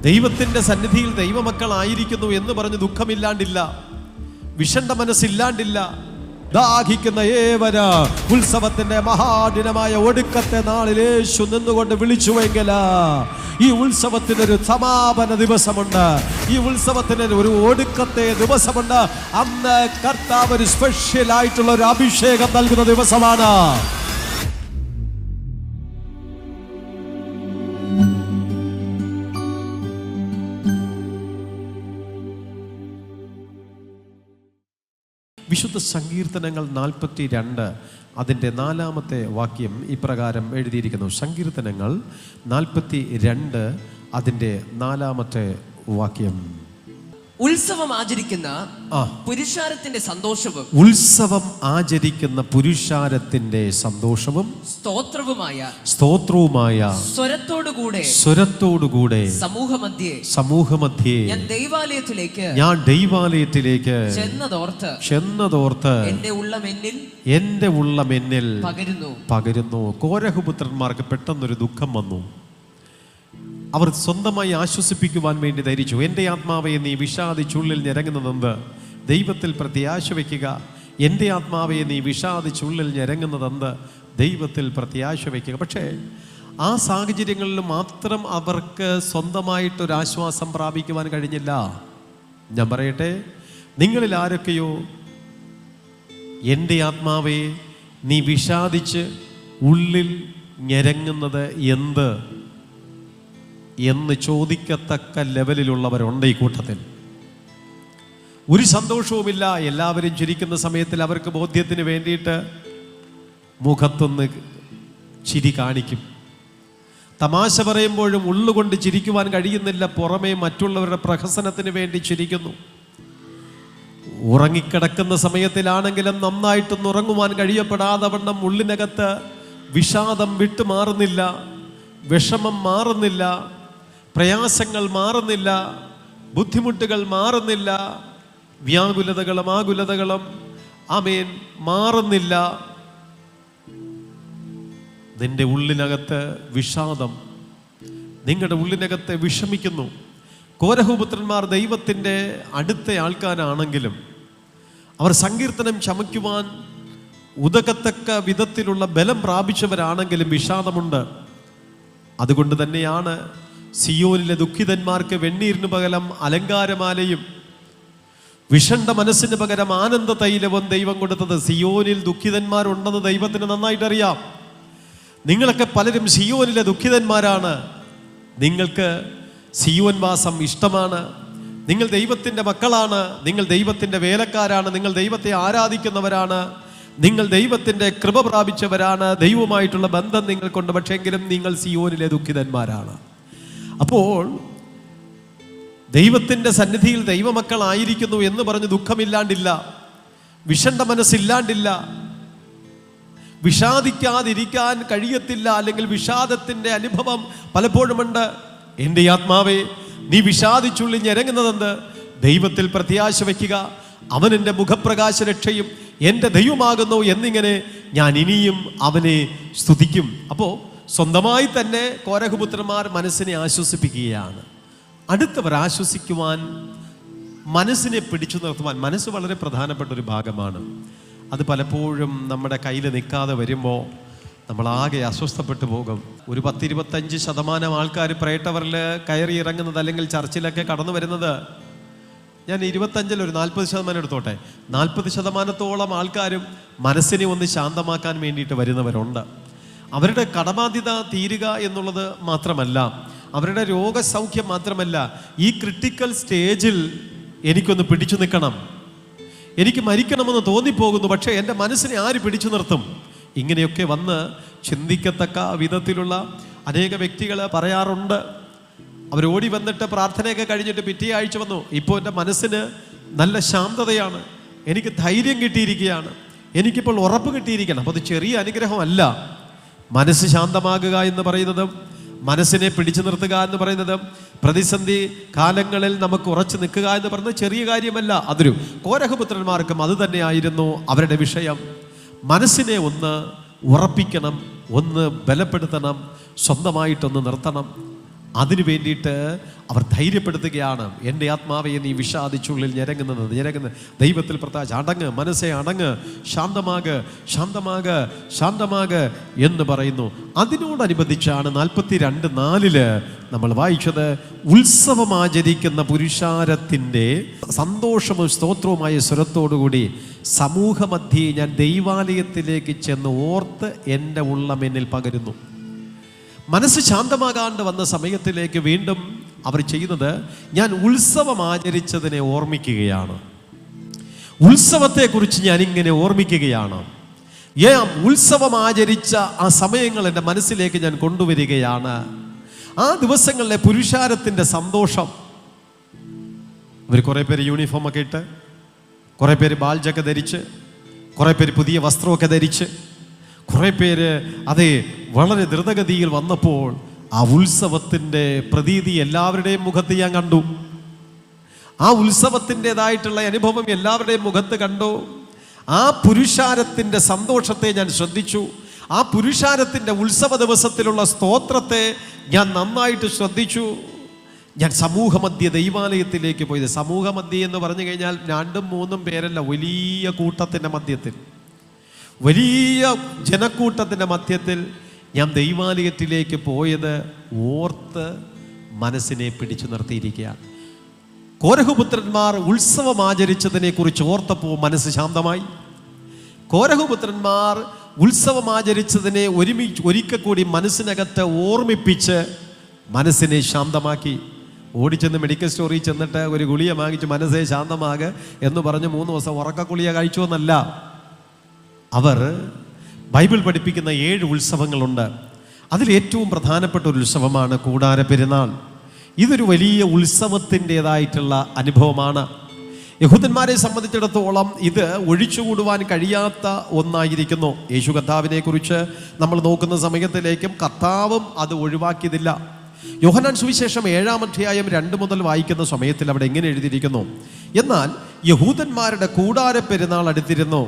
ദൈവത്തിൻ്റെ സന്നിധിയിൽ ദൈവമക്കളായിരിക്കുന്നു എന്ന് പറഞ്ഞ് ദുഃഖമില്ലാണ്ടില്ല, വിഷണ്ട മനസ്സില്ലാണ്ടില്ല. ദാഹിക്കുന്ന ഏവര ഉത്സവത്തിന്റെ മഹാദിനമായ ഒടുക്കത്തെ നാളിൽ യേശു നിന്നുകൊണ്ട് വിളിച്ചുവെങ്കിൽ ഈ ഉത്സവത്തിനൊരു സമാപന ദിവസമുണ്ട്, ഈ ഉത്സവത്തിന് ഒരു ഒടുക്കത്തെ ദിവസമുണ്ട്. അന്ന് കർത്താവ് ഒരു സ്പെഷ്യൽ ആയിട്ടുള്ള ഒരു അഭിഷേകം നൽകുന്ന ദിവസമാണ്. വിശുദ്ധ സങ്കീർത്തനങ്ങൾ 42 അതിൻ്റെ 4-ാമത്തെ വാക്യം ഇപ്രകാരം എഴുതിയിരിക്കുന്നു. സങ്കീർത്തനങ്ങൾ 42 അതിൻ്റെ 4-ാമത്തെ വാക്യം. ഉത്സവം ആചരിക്കുന്ന പുരുഷാരത്തിന്റെ സന്തോഷവും, ഉത്സവം ആചരിക്കുന്ന പുരുഷാരത്തിന്റെ സന്തോഷവും സ്തോത്രവുമായ സ്വരത്തോടുകൂടെ സമൂഹമധ്യേ ഞാൻ ദൈവാലയത്തിലേക്ക് ചെന്നതോർത്ത് എന്റെ ഉള്ളം എന്നിൽ പകരുന്നു. കോരഹുപുത്രന്മാർക്ക് പെട്ടെന്നൊരു ദുഃഖം വന്നു. അവർ സ്വന്തമായി ആശ്വസിപ്പിക്കുവാൻ വേണ്ടി ധരിച്ചു, എൻ്റെ ആത്മാവെ നീ വിഷാദിച്ചുള്ളിൽ ഞെരങ്ങുന്നതെന്ത്? ദൈവത്തിൽ പ്രത്യാശ വയ്ക്കുക. എൻ്റെ ആത്മാവെ നീ വിഷാദിച്ചുള്ളിൽ ഞെരങ്ങുന്നതെന്ത്? ദൈവത്തിൽ പ്രത്യാശ വയ്ക്കുക. പക്ഷേ ആ സാഹചര്യങ്ങളിൽ മാത്രം അവർക്ക് സ്വന്തമായിട്ടൊരാശ്വാസം പ്രാപിക്കുവാൻ കഴിഞ്ഞില്ല. ഞാൻ പറയട്ടെ, നിങ്ങളിൽ ആരൊക്കെയോ എൻ്റെ ആത്മാവെ നീ വിഷാദിച്ച് ഉള്ളിൽ ഞെരങ്ങുന്നത് എന്ത് എന്ന് ചോദിക്കത്തക്ക ലെവലിലുള്ളവരുണ്ട് ഈ കൂട്ടത്തിൽ. ഒരു സന്തോഷവുമില്ല. എല്ലാവരും ചിരിക്കുന്ന സമയത്തിൽ അവർക്ക് ബോധ്യത്തിന് വേണ്ടിയിട്ട് മുഖത്തൊന്ന് ചിരി കാണിക്കും. തമാശ പറയുമ്പോഴും ഉള്ളുകൊണ്ട് ചിരിക്കുവാൻ കഴിയുന്നില്ല, പുറമേ മറ്റുള്ളവരുടെ പ്രഹസനത്തിന് വേണ്ടി ചിരിക്കുന്നു. ഉറങ്ങിക്കിടക്കുന്ന സമയത്തിലാണെങ്കിലും നന്നായിട്ടൊന്ന് ഉറങ്ങുവാൻ കഴിയപ്പെടാതെ വണ്ണം ഉള്ളിനകത്ത് വിഷാദം വിട്ടുമാറുന്നില്ല, വിഷമം മാറുന്നില്ല, പ്രയാസങ്ങൾ മാറുന്നില്ല, ബുദ്ധിമുട്ടുകൾ മാറുന്നില്ല, വ്യാകുലതകളും ആകുലതകളും ആമേൻ മാറുന്നില്ല. നിന്റെ ഉള്ളിനകത്ത് വിഷാദം, നിങ്ങളുടെ ഉള്ളിനകത്ത് വിഷമിക്കുന്നു. കോരഹുപുത്രന്മാർ ദൈവത്തിൻ്റെ അടുത്ത ആൾക്കാരാണെങ്കിലും അവർ സങ്കീർത്തനം ചമയ്ക്കുവാൻ ഉതകത്തക്ക വിധത്തിലുള്ള ബലം പ്രാപിച്ചവരാണെങ്കിലും വിഷാദമുണ്ട്. അതുകൊണ്ട് തന്നെയാണ് സിയോനിലെ ദുഃഖിതന്മാർക്ക് വെണ്ണീരിന് പകരം അലങ്കാരമാലയും വിഷണ്ട മനസ്സിന് പകരം ആനന്ദ തൈലവും ദൈവം കൊടുത്തത്. സിയോനിൽ ദുഃഖിതന്മാരുണ്ടെന്ന് ദൈവത്തിന് നന്നായിട്ടറിയാം. നിങ്ങളൊക്കെ പലരും സിയോനിലെ ദുഃഖിതന്മാരാണ്. നിങ്ങൾക്ക് സിയോൻ വാസം ഇഷ്ടമാണ്. നിങ്ങൾ ദൈവത്തിൻ്റെ മക്കളാണ്, നിങ്ങൾ ദൈവത്തിൻ്റെ വേലക്കാരാണ്, നിങ്ങൾ ദൈവത്തെ ആരാധിക്കുന്നവരാണ്, നിങ്ങൾ ദൈവത്തിൻ്റെ കൃപ പ്രാപിച്ചവരാണ്, ദൈവവുമായിട്ടുള്ള ബന്ധം നിങ്ങൾക്കുണ്ട്. പക്ഷെങ്കിലും നിങ്ങൾ സിയോനിലെ ദുഃഖിതന്മാരാണ്. അപ്പോൾ ദൈവത്തിൻ്റെ സന്നിധിയിൽ ദൈവമക്കളായിരിക്കുന്നു എന്ന് പറഞ്ഞ് ദുഃഖമില്ലാണ്ടില്ല, വിഷണ്ട മനസ്സില്ലാണ്ടില്ല, വിഷാദിക്കാതിരിക്കാൻ കഴിയത്തില്ല. അല്ലെങ്കിൽ വിഷാദത്തിൻ്റെ അനുഭവം പലപ്പോഴുമുണ്ട്. എൻ്റെ ആത്മാവേ നീ വിഷാദിച്ചുള്ളിൽ ഞെരങ്ങുന്നതെന്ത്? ദൈവത്തിൽ പ്രത്യാശ വയ്ക്കുക. അവൻ എൻ്റെ മുഖപ്രകാശ രക്ഷയും എൻ്റെ ദൈവമാകുന്നു എന്നിങ്ങനെ ഞാൻ ഇനിയും അവനെ സ്തുതിക്കും. അപ്പോൾ സ്വന്തമായി തന്നെ കോരഹുപുത്രന്മാർ മനസ്സിനെ ആശ്വസിപ്പിക്കുകയാണ്. അടുത്തവർ ആശ്വസിക്കുവാൻ, മനസ്സിനെ പിടിച്ചു നിർത്തുവാൻ. മനസ്സ് വളരെ പ്രധാനപ്പെട്ട ഒരു ഭാഗമാണ്. അത് പലപ്പോഴും നമ്മുടെ കയ്യിൽ നിൽക്കാതെ വരുമ്പോൾ നമ്മളാകെ അസ്വസ്ഥപ്പെട്ടു പോകും. ഒരു 10-25% ആൾക്കാർ പ്രേട്ടവറിൽ കയറി ഇറങ്ങുന്നത്, അല്ലെങ്കിൽ ചർച്ചിലൊക്കെ കടന്നു വരുന്നത്, ഞാൻ 25 ഒരു 40% എടുത്തോട്ടെ, 40% ആൾക്കാരും മനസ്സിനെ ഒന്ന് ശാന്തമാക്കാൻ വേണ്ടിയിട്ട് വരുന്നവരുണ്ട്. അവരുടെ കടബാധ്യത തീരുക എന്നുള്ളത് മാത്രമല്ല, അവരുടെ രോഗസൗഖ്യം മാത്രമല്ല, ഈ ക്രിട്ടിക്കൽ സ്റ്റേജിൽ എനിക്കൊന്ന് പിടിച്ചു നിൽക്കണം, എനിക്ക് മരിക്കണമെന്ന് തോന്നിപ്പോകുന്നു, പക്ഷേ എൻ്റെ മനസ്സിനെ ആര് പിടിച്ചു നിർത്തും? ഇങ്ങനെയൊക്കെ വന്ന് ചിന്തിക്കത്തക്ക വിധത്തിലുള്ള അനേക വ്യക്തികൾ പറയാറുണ്ട്. അവരോടി വന്നിട്ട് പ്രാർത്ഥനയൊക്കെ കഴിഞ്ഞിട്ട് പിറ്റേ ആഴ്ച വന്നു, ഇപ്പോൾ എൻ്റെ മനസ്സിന് നല്ല ശാന്തതയാണ്, എനിക്ക് ധൈര്യം കിട്ടിയിരിക്കുകയാണ്, എനിക്കിപ്പോൾ ഉറപ്പ് കിട്ടിയിരിക്കണം. അപ്പോൾ അത് ചെറിയ അനുഗ്രഹമല്ല. മനസ്സ് ശാന്തമാകുക എന്ന് പറയുന്നതും മനസ്സിനെ പിടിച്ചു നിർത്തുക എന്ന് പറയുന്നതും പ്രതിസന്ധി കാലങ്ങളിൽ നമുക്ക് ഉറച്ചു നിൽക്കുക എന്ന് പറയുന്നത് ചെറിയ കാര്യമല്ല. അതൊരു കോരഹപുത്രന്മാർക്കും അത് തന്നെയായിരുന്നു അവരുടെ വിഷയം. മനസ്സിനെ ഒന്ന് ഉറപ്പിക്കണം, ഒന്ന് ബലപ്പെടുത്തണം, സ്വന്തമായിട്ടൊന്ന് നിർത്തണം. അതിനു വേണ്ടിയിട്ട് അവർ ധൈര്യപ്പെടുത്തുകയാണ്. എൻ്റെ ആത്മാവെ നീ വിഷാദിച്ചുള്ളിൽ ഞരങ്ങുന്നത് ദൈവത്തിൽ പ്രത്യാശ. അടങ്ങ് മനസ്സെ, അടങ്ങ്, ശാന്തമാക് ശാന്തമാക് ശാന്തമാക് എന്ന് പറയുന്നു. അതിനോടനുബന്ധിച്ചാണ് 42:4 നമ്മൾ വായിച്ചത്, ഉത്സവമാചരിക്കുന്ന പുരുഷാരത്തിൻ്റെ സന്തോഷവും സ്തോത്രവുമായ സ്വരത്തോടുകൂടി സമൂഹമധ്യേ ഞാൻ ദൈവാലയത്തിലേക്ക് ചെന്ന് ഓർത്ത് എൻ്റെ ഉള്ളം എന്നിൽ പകരുന്നു. മനസ്സ് ശാന്തമാകാണ്ട് വന്ന സമയത്തിലേക്ക് വീണ്ടും അവർ ചെയ്യുന്നത്, ഞാൻ ഉത്സവം ആചരിച്ചതിനെ ഓർമ്മിക്കുകയാണ്. ഉത്സവത്തെക്കുറിച്ച് ഞാനിങ്ങനെ ഓർമ്മിക്കുകയാണ്. ഉത്സവം ആചരിച്ച ആ സമയങ്ങൾ എൻ്റെ മനസ്സിലേക്ക് ഞാൻ കൊണ്ടുവരികയാണ്. ആ ദിവസങ്ങളിലെ പുരുഷാരത്തിൻ്റെ സന്തോഷം. ഇവർ കുറേ പേര് യൂണിഫോമൊക്കെ ഇട്ട്, കുറേ പേര് ബാൽജൊക്കെ ധരിച്ച്, കുറേ പേര് പുതിയ വസ്ത്രമൊക്കെ ധരിച്ച്, കുറേ പേര് അതേ വളരെ ദ്രുതഗതിയിൽ വന്നപ്പോൾ ആ ഉത്സവത്തിൻ്റെ പ്രതീതി എല്ലാവരുടെയും മുഖത്ത് ഞാൻ കണ്ടു. ആ ഉത്സവത്തിൻ്റെതായിട്ടുള്ള അനുഭവം എല്ലാവരുടെയും മുഖത്ത് കണ്ടു. ആ പുരുഷാരത്തിൻ്റെ സന്തോഷത്തെ ഞാൻ ശ്രദ്ധിച്ചു. ആ പുരുഷാരത്തിൻ്റെ ഉത്സവ ദിവസത്തിലുള്ള സ്തോത്രത്തെ ഞാൻ നന്നായിട്ട് ശ്രദ്ധിച്ചു. ഞാൻ സമൂഹമധ്യ ദൈവാലയത്തിലേക്ക് പോയത്. സമൂഹമധ്യ എന്ന് പറഞ്ഞു കഴിഞ്ഞാൽ 2-3 പേരല്ല, വലിയ കൂട്ടത്തിൻ്റെ മധ്യത്തിൽ, വലിയ ജനക്കൂട്ടത്തിൻ്റെ മധ്യത്തിൽ ഞാൻ ദൈവാലയത്തിലേക്ക് പോയത് ഓർത്ത് മനസ്സിനെ പിടിച്ചു നിർത്തിയിരിക്കുകയാണ്. കോരഹുപുത്രന്മാർ ഉത്സവം ആചരിച്ചതിനെ കുറിച്ച് ഓർത്തപ്പോൾ മനസ്സ് ശാന്തമായി. കോരഹുപുത്രന്മാർ ഉത്സവം ആചരിച്ചതിനെ ഒരിക്കൽ കൂടി മനസ്സിനകത്ത് ഓർമ്മിപ്പിച്ച് മനസ്സിനെ ശാന്തമാക്കി. ഓടിച്ചെന്ന് മെഡിക്കൽ സ്റ്റോറിൽ ചെന്നിട്ട് ഒരു ഗുളിക വാങ്ങിച്ച് മനസ്സേ ശാന്തമാകെ എന്ന് പറഞ്ഞ് 3 ദിവസം ഉറക്ക ഗുളിക കഴിച്ചു എന്നല്ല. അവർ ബൈബിൾ പഠിപ്പിക്കുന്ന 7 ഉത്സവങ്ങളുണ്ട്. അതിൽ ഏറ്റവും പ്രധാനപ്പെട്ട ഒരു ഉത്സവമാണ് കൂടാര പെരുന്നാൾ. ഇതൊരു വലിയ ഉത്സവത്തിൻ്റെതായിട്ടുള്ള അനുഭവമാണ്. യഹൂദന്മാരെ സംബന്ധിച്ചിടത്തോളം ഇത് ഒഴിച്ചുകൂടുവാൻ കഴിയാത്ത ഒന്നായിരിക്കുന്നു. യേശു കർത്താവിനെ കുറിച്ച് നമ്മൾ നോക്കുന്ന സമയത്തിലേക്കും കർത്താവും അത് ഒഴിവാക്കിയതില്ല. യോഹന്നാൻ സുവിശേഷം 7-ാം അധ്യായം 2 മുതൽ വായിക്കുന്ന സമയത്തിൽ അവിടെ എങ്ങനെ എഴുതിയിരിക്കുന്നു, എന്നാൽ യഹൂദന്മാരുടെ കൂടാര പെരുന്നാൾ അടുത്തിരുന്നു.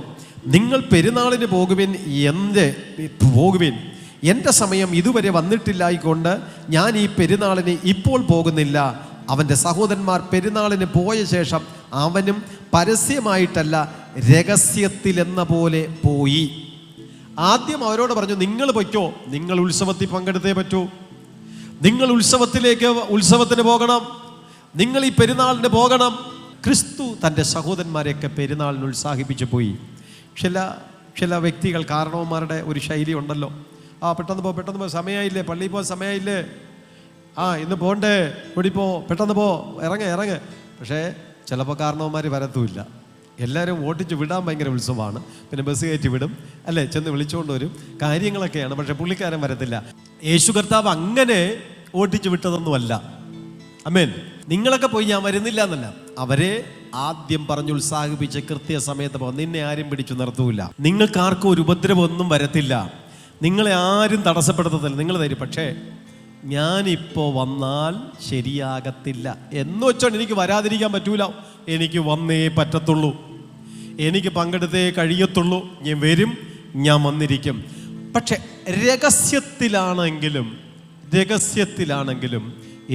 നിങ്ങൾ പെരുന്നാളിന് പോകുവിൻ, എൻ്റെ സമയം ഇതുവരെ വന്നിട്ടില്ലായിക്കൊണ്ട് ഞാൻ ഈ പെരുന്നാളിന് ഇപ്പോൾ പോകുന്നില്ല. അവൻ്റെ സഹോദരന്മാർ പെരുന്നാളിന് പോയ ശേഷം അവനും പരസ്യമായിട്ടല്ല രഹസ്യത്തിലെന്ന പോലെ പോയി. ആദ്യം അവരോട് പറഞ്ഞു, നിങ്ങൾ പൊയ്ക്കോ, നിങ്ങൾ ഉത്സവത്തിൽ പങ്കെടുത്തേ പറ്റൂ, നിങ്ങൾ ഉത്സവത്തിന് പോകണം, നിങ്ങൾ ഈ പെരുന്നാളിന് പോകണം. ക്രിസ്തു തൻ്റെ സഹോദരന്മാരെയൊക്കെ പെരുന്നാളിന് ഉത്സാഹിപ്പിച്ചു പോയി. ചില വ്യക്തികൾ, കാരണവന്മാരുടെ ഒരു ശൈലി ഉണ്ടല്ലോ, പെട്ടെന്ന് പോ, സമയമായില്ലേ, പള്ളിയിൽ പോകാൻ സമയമായില്ലേ, ഇന്ന് പോണ്ടേ, ഓടിപ്പോ, പെട്ടെന്ന് പോ, ഇറങ്ങ്. പക്ഷേ ചിലപ്പോൾ കാരണവന്മാർ വരത്തുമില്ല. എല്ലാവരും ഓട്ടിച്ച് വിടാൻ ഭയങ്കര ഉത്സവമാണ്. പിന്നെ ബസ് കയറ്റി വിടും, അല്ലേ, ചെന്ന് വിളിച്ചുകൊണ്ട് വരും, കാര്യങ്ങളൊക്കെയാണ്. പക്ഷെ പുള്ളിക്കാരൻ വരത്തില്ല. യേശു കർത്താവ് അങ്ങനെ ഓട്ടിച്ച് വിട്ടതൊന്നുമല്ല. ആമേൻ. നിങ്ങളൊക്കെ പോയി ഞാൻ വരുന്നില്ല എന്നല്ല, അവരെ ആദ്യം പറഞ്ഞു ഉത്സാഹിപ്പിച്ച് കൃത്യസമയത്ത് പോകും. നിന്നെ ആരും പിടിച്ചു നിർത്തൂല, നിങ്ങൾക്കാർക്കും ഒരു ഉപദ്രവമൊന്നും വരത്തില്ല, നിങ്ങളെ ആരും തടസ്സപ്പെടുത്തത്തില്ല, നിങ്ങൾ തരും. പക്ഷേ ഞാനിപ്പോൾ വന്നാൽ ശരിയാകത്തില്ല എന്ന് വെച്ചോണ്ട് എനിക്ക് വരാതിരിക്കാൻ പറ്റൂല, എനിക്ക് വന്നേ പറ്റത്തുള്ളൂ, എനിക്ക് പങ്കെടുത്തേ കഴിയത്തുള്ളൂ, ഞാൻ വരും, ഞാൻ വന്നിരിക്കും. പക്ഷെ രഹസ്യത്തിലാണെങ്കിലും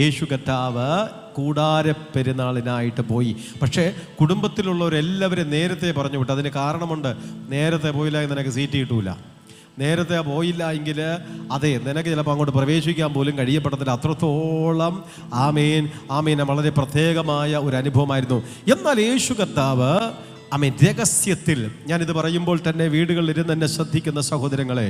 യേശു കർത്താവ് കൂടാര പെരുന്നാളിനായിട്ട് പോയി. പക്ഷേ കുടുംബത്തിലുള്ളവരെല്ലാവരും നേരത്തെ പറഞ്ഞു വിട്ടു. അതിന് കാരണമുണ്ട്. നേരത്തെ പോയില്ല എന്ന് നിനക്ക് സീറ്റ് കിട്ടൂല, നേരത്തെ പോയില്ല എങ്കിൽ അതെ നിനക്ക് ചിലപ്പോൾ അങ്ങോട്ട് പ്രവേശിക്കാൻ പോലും കഴിയപ്പെടത്തില്ല. അത്രത്തോളം ആമേൻ വളരെ പ്രത്യേകമായ ഒരു അനുഭവമായിരുന്നു. എന്നാൽ യേശു കർത്താവ് രഹസ്യത്തിൽ, ഞാനിത് പറയുമ്പോൾ തന്നെ വീടുകളിലിരുന്ന് എന്നെ ശ്രദ്ധിക്കുന്ന സഹോദരങ്ങളെ,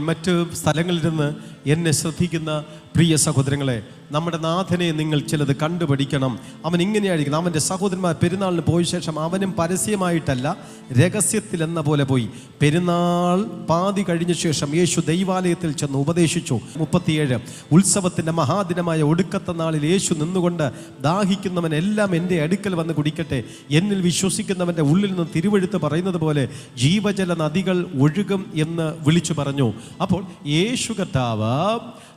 മറ്റ് സ്ഥലങ്ങളിലിരുന്ന് എന്നെ ശ്രദ്ധിക്കുന്ന പ്രിയ സഹോദരങ്ങളെ, നമ്മുടെ നാഥനെ നിങ്ങൾ ചിലത് കണ്ടുപഠിക്കണം. അവൻ ഇങ്ങനെയായിരിക്കണം. അവൻ്റെ സഹോദരന്മാർ പെരുന്നാളിന് പോയ ശേഷം അവനും പരസ്യമായിട്ടല്ല രഹസ്യത്തിൽ എന്ന പോലെ പോയി. പെരുന്നാൾ പാതി കഴിഞ്ഞ ശേഷം യേശു ദൈവാലയത്തിൽ ചെന്ന് ഉപദേശിച്ചു. 37 ഉത്സവത്തിൻ്റെ മഹാദിനമായ ഒടുക്കത്തെ നാളിൽ യേശു നിന്നുകൊണ്ട്, ദാഹിക്കുന്നവൻ എല്ലാം എൻ്റെ അടുക്കൽ വന്ന് കുടിക്കട്ടെ, എന്നിൽ വിശ്വസിക്കുന്നവൻ്റെ ഉള്ളിൽ നിന്ന് തിരുവെഴുത്ത് പറയുന്നത് പോലെ ജീവജല നദികൾ ഒഴുകും എന്ന് വിളിച്ചു പറഞ്ഞു. അപ്പോൾ യേശു കർത്താവ്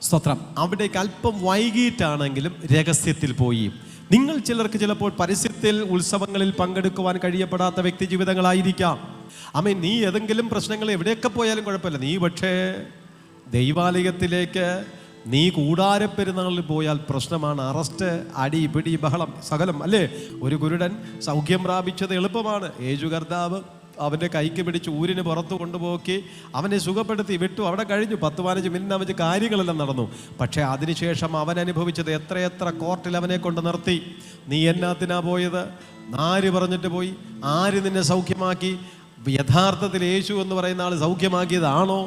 സ്തോത്രം അവിടേക്ക് അല്പം വൈകിട്ടാണെങ്കിലും രഹസ്യത്തിൽ പോയി. നിങ്ങൾ ചിലർക്ക് ചിലപ്പോൾ പരസ്യത്തിൽ ഉത്സവങ്ങളിൽ പങ്കെടുക്കുവാൻ കഴിയപ്പെടാത്ത വ്യക്തി ജീവിതങ്ങളായിരിക്കാം. നീ ഏതെങ്കിലും പ്രശ്നങ്ങൾ എവിടെയൊക്കെ പോയാലും കുഴപ്പമില്ല, നീ പക്ഷേ ദൈവാലയത്തിലേക്ക് നീ കൂടാരപ്പെരുന്നാളിൽ പോയാൽ പ്രശ്നമാണ്. അറസ്റ്റ്, അടി, പിടി, ബഹളം, സകലം അല്ലേ. ഒരു കുരുടൻ സൗഖ്യം പ്രാപിച്ചത് എളുപ്പമാണ്. യേശു കർത്താവ് അവൻ്റെ കൈക്ക് പിടിച്ച് ഊരിന് പുറത്ത് കൊണ്ടുപോക്കി അവനെ സുഖപ്പെടുത്തി വിട്ടു. അവിടെ കഴിഞ്ഞു. 10-15 മിനിറ്റ് വെച്ച് കാര്യങ്ങളെല്ലാം നടന്നു. പക്ഷേ അതിനുശേഷം അവൻ അനുഭവിച്ചത് എത്രയെത്ര കോർട്ടിൽ അവനെ കൊണ്ട് നിർത്തി. നീ എന്നാത്തിനാ പോയത്? ആര് പറഞ്ഞിട്ട് പോയി? ആര് നിന്നെ സൗഖ്യമാക്കി? യഥാർത്ഥത്തിൽ യേശു എന്ന് പറയുന്ന ആൾ സൗഖ്യമാക്കിയതാണോ?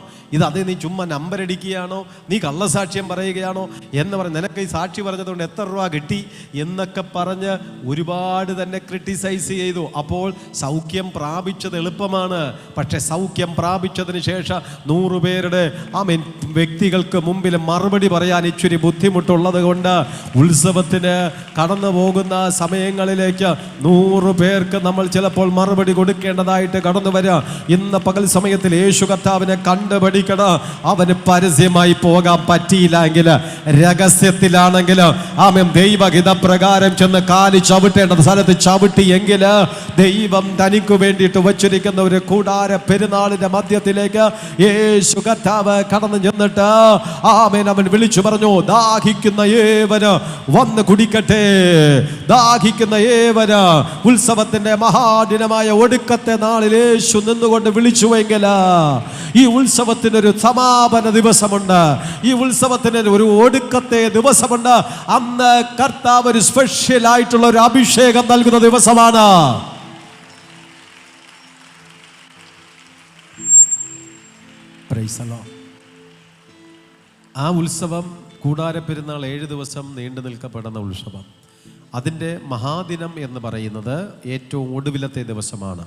അതേ നീ ചുമ്മാ നമ്പരടിക്കുകയാണോ? നീ കള്ളസാക്ഷ്യം പറയുകയാണോ എന്ന് പറഞ്ഞ് നിനക്ക് ഈ സാക്ഷി പറഞ്ഞതുകൊണ്ട് എത്ര രൂപ കിട്ടി എന്നൊക്കെ പറഞ്ഞ് ഒരുപാട് തന്നെ ക്രിട്ടിസൈസ് ചെയ്തു. അപ്പോൾ സൗഖ്യം പ്രാപിച്ചത് എളുപ്പമാണ്. പക്ഷെ സൗഖ്യം പ്രാപിച്ചതിന് ശേഷം 100 പേരുടെ വ്യക്തികൾക്ക് മുമ്പിൽ മറുപടി പറയാൻ ഇച്ചിരി ബുദ്ധിമുട്ടുള്ളത് കൊണ്ട് ഉത്സവത്തിന് കടന്നു പോകുന്ന സമയങ്ങളിലേക്ക് 100 പേർക്ക് നമ്മൾ ചിലപ്പോൾ മറുപടി കൊടുക്കേണ്ടതായിട്ട് കടന്നു വരിക. ഇന്ന് പകൽ സമയത്തിൽ യേശു കർത്താവിനെ കണ്ടുപഠിക്കണം. അവന് പരസ്യമായി പോകാൻ പറ്റിയില്ലെങ്കിൽ, രഹസ്യത്തിലാണെങ്കിൽ ദൈവഹിത പ്രകാരം ചെന്ന് കാലി ചവിട്ടേണ്ട സ്ഥലത്ത് ചവിട്ടിയെങ്കിൽ ദൈവം തനിക്ക് വേണ്ടിയിട്ട് വച്ചിരിക്കുന്ന ഒരു കൂടാര പെരുന്നാളിന്റെ മധ്യത്തിലേക്ക് യേശു കർത്താവ് കടന്നു ചെന്നിട്ട് അവൻ വിളിച്ചു പറഞ്ഞു, ദാഹിക്കുന്ന ഏവന് വന്ന് കുടിക്കട്ടെ. ദാഹിക്കുന്ന ഏവന് ഉത്സവത്തിന്റെ മഹാദിനമായ ഒടുക്കത്തെ നാളിൽ യേശു നിന്നുകൊണ്ട് വിളിച്ചുവെങ്കിൽ ഈ ഉത്സവത്തിനൊരു സമാപന ദിവസമുണ്ട്. ഈ ഉത്സവത്തിന് ഒരു ഒടുക്കത്തെ ദിവസമുണ്ട്. അന്ന് കർത്താവ് ഒരു സ്പെഷ്യൽ ആയിട്ടുള്ള ഒരു അഭിഷേകം നൽകുന്ന ദിവസമാണ്. ആ ഉത്സവം കൂടാരപ്പെരുന്നാൾ 7 ദിവസം നീണ്ടു നിൽക്കപ്പെടുന്ന ഉത്സവം. അതിൻ്റെ മഹാദിനം എന്ന് പറയുന്നത് ഏറ്റവും ഒടുവിലത്തെ ദിവസമാണ്.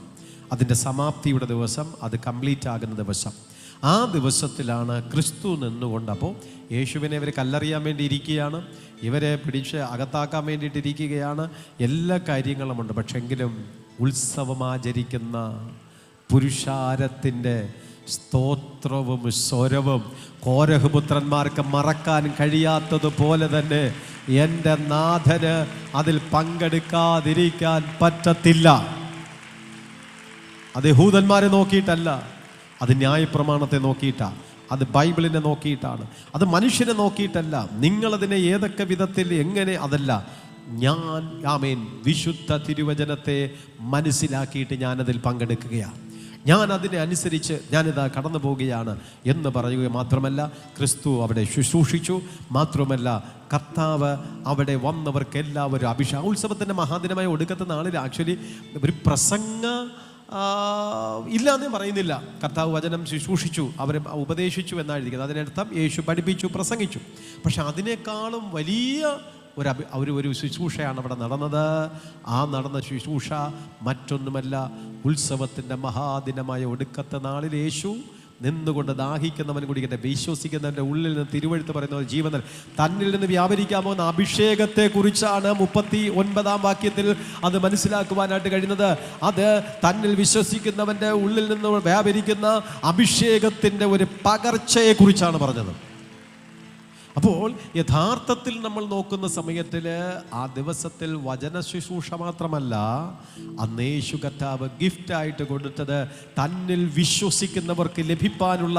അതിൻ്റെ സമാപ്തിയുടെ ദിവസം, അത് കംപ്ലീറ്റ് ആകുന്ന ദിവസം. ആ ദിവസത്തിലാണ് ക്രിസ്തു നിന്നുകൊണ്ട്, അപ്പോൾ യേശുവിനെ ഇവർ കല്ലെറിയാൻ വേണ്ടി ഇരിക്കുകയാണ്, ഇവരെ പിടിച്ച് അകത്താക്കാൻ വേണ്ടിയിട്ടിരിക്കുകയാണ്, എല്ലാ കാര്യങ്ങളുമുണ്ട്. പക്ഷെങ്കിലും ഉത്സവമാചരിക്കുന്ന പുരുഷാരത്തിൻ്റെ സ്തോത്രവും സ്വരവും കോരഹുപുത്രന്മാർക്ക് മറക്കാൻ കഴിയാത്തതുപോലെ തന്നെ എൻ്റെ നാഥന് അതിൽ പങ്കെടുക്കാതിരിക്കാൻ പറ്റത്തില്ല. അത് യഹൂദന്മാരെ നോക്കിയിട്ടല്ല, അത് ന്യായപ്രമാണത്തെ നോക്കിയിട്ടാണ്, അത് ബൈബിളിനെ നോക്കിയിട്ടാണ്, അത് മനുഷ്യനെ നോക്കിയിട്ടല്ല. നിങ്ങളതിനെ ഏതൊക്കെ വിധത്തിൽ എങ്ങനെ, അതല്ല. ഞാൻ വിശുദ്ധ തിരുവചനത്തെ മനസ്സിലാക്കിയിട്ട് ഞാനതിൽ പങ്കെടുക്കുകയാണ്. ഞാൻ അതിനെ അനുസരിച്ച് ഞാനിതാ കടന്നു പോവുകയാണ് എന്ന് പറയുക മാത്രമല്ല, ക്രിസ്തു അവിടെ ശുശ്രൂഷിച്ചു. മാത്രമല്ല, കർത്താവ് അവിടെ വന്നവർക്ക് എല്ലാവരും ഉത്സവത്തിൻ്റെ മഹാദിനമായ ഒടുക്കത്തെ നാളിൽ ആക്ച്വലി ഒരു പ്രസംഗ ഇല്ലാന്നേ പറയുന്നില്ല. കർത്താവ് വചനം ശുശ്രൂഷിച്ചു, അവരെ ഉപദേശിച്ചു എന്നാണ് ഇരിക്കുന്നത്. അതിനർത്ഥം യേശു പഠിപ്പിച്ചു, പ്രസംഗിച്ചു. പക്ഷെ അതിനേക്കാളും വലിയ ഒരു ശുശ്രൂഷയാണ് അവിടെ നടന്നത്. ആ നടന്ന ശുശ്രൂഷ മറ്റൊന്നുമല്ല, ഉത്സവത്തിൻ്റെ മഹാദിനമായ ഒടുക്കത്തെ നാളിൽ യേശു നിന്നുകൊണ്ട് ദാഹിക്കുന്നവൻ കുടിക്കട്ടെ, വിശ്വസിക്കുന്നവൻ്റെ ഉള്ളിൽ നിന്ന് തിരുവെഴുത്ത് പറയുന്ന ജീവൻ തന്നിൽ നിന്ന് വ്യാപരിക്കാൻ പോകുന്ന അഭിഷേകത്തെ കുറിച്ചാണ് 39-ാം വാക്യത്തിൽ അത് മനസ്സിലാക്കുവാനായിട്ട് കഴിയുന്നത്. അത് തന്നിൽ വിശ്വസിക്കുന്നവൻ്റെ ഉള്ളിൽ നിന്ന് വ്യാപരിക്കുന്ന അഭിഷേകത്തിൻ്റെ ഒരു പകർച്ചയെ കുറിച്ചാണ് പറഞ്ഞത്. അപ്പോൾ യഥാർത്ഥത്തിൽ നമ്മൾ നോക്കുന്ന സമയത്തിൽ ആ ദിവസത്തിൽ വചന ശുശ്രൂഷ മാത്രമല്ല, അന്ന് യേശു കർത്താവ് ഗിഫ്റ്റായിട്ട് കൊടുത്തത് തന്നിൽ വിശ്വസിക്കുന്നവർക്ക് ലഭിക്കാനുള്ള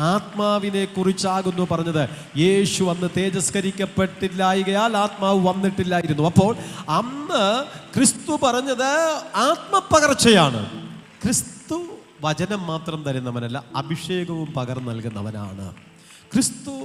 ആത്മാവിനെ കുറിച്ചാകുന്നു പറഞ്ഞത്. യേശു അന്ന് തേജസ്കരിക്കപ്പെട്ടില്ലായകയാൽ ആത്മാവ് വന്നിട്ടില്ലായിരുന്നു. അപ്പോൾ അന്ന് ക്രിസ്തു പറഞ്ഞത് ആത്മപകർച്ചയാണ്. ക്രിസ്തു വചനം മാത്രം തരുന്നവനല്ല, അഭിഷേകവും പകർന്നു നൽകുന്നവനാണ്. ക്രിസ്തു